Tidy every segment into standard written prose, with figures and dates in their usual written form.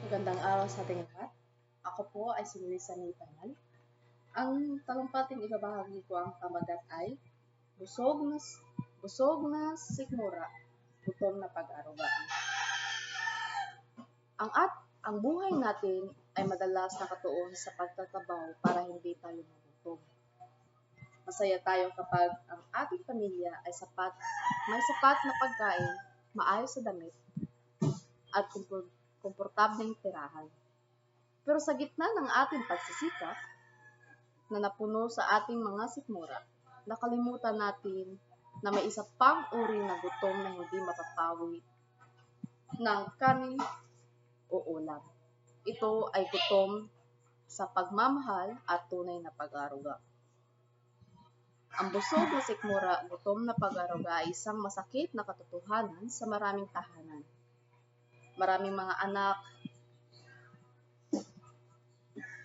Magandang araw sa ating lahat. Ako po ay si Luisa Naitangal. Ang talumpating ibabahagi ko ang pamagat ay busog na sikmura, gutom na pag-aruga. Ang buhay natin ay madalas nakatuon sa pagtatrabaho para hindi tayo magutom. Masaya tayo kapag ang ating pamilya ay may sapat na pagkain, maayos na damit, at komportableng tirahan. Pero sa gitna ng ating pagsisikap na napuno sa ating mga sikmura, nakalimutan natin na may isa pang uri na gutom na hindi mapapawi ng kanin o ulam. Ito ay gutom sa pagmamahal at tunay na pag-aaruga. Ang busog na sikmura, gutom na pag-aaruga ay isang masakit na katotohanan sa maraming tahanan. Maraming mga anak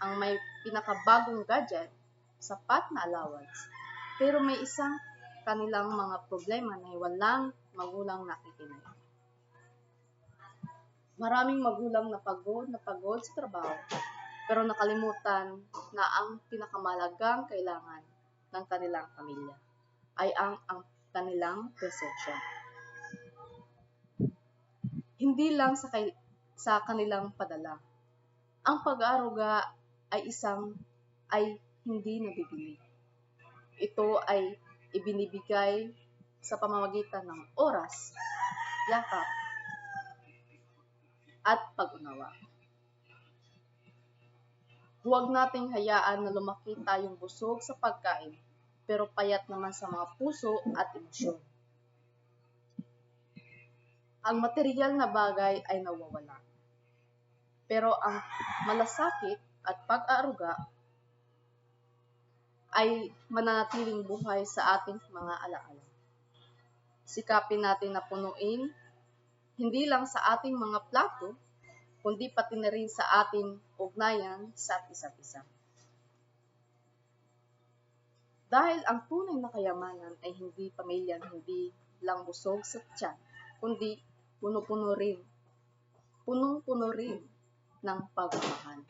ang may pinakabagong gadget, sapat na allowance, pero may isang kanilang mga problema na walang magulang nakikinay. Maraming magulang na pagod sa trabaho, pero nakalimutan na ang pinakamalagang kailangan ng kanilang pamilya ay ang kanilang presensya. Hindi lang sa kanilang padala. Ang pag-aaruga ay hindi nabibili. Ito ay ibinibigay sa pamamagitan ng oras, yakap, at pag-unawa. Huwag nating hayaan na lumaki tayong busog sa pagkain, pero payat naman sa mga puso at emosyon. Ang material na bagay ay nawawala. Pero ang malasakit at pag-aaruga ay mananatiling buhay sa ating mga alaala. Sikapin natin na punuin hindi lang sa ating mga plato, kundi pati na rin sa ating ugnayan sa isa't isa. Dahil ang tunay na kayamanan ay hindi pamilyang hindi lang busog sa tiyan, kundi punong-puno rin ng pagmamahal.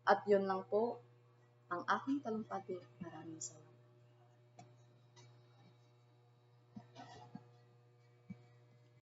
At yun lang po ang aking talumpati. Maraming salamat.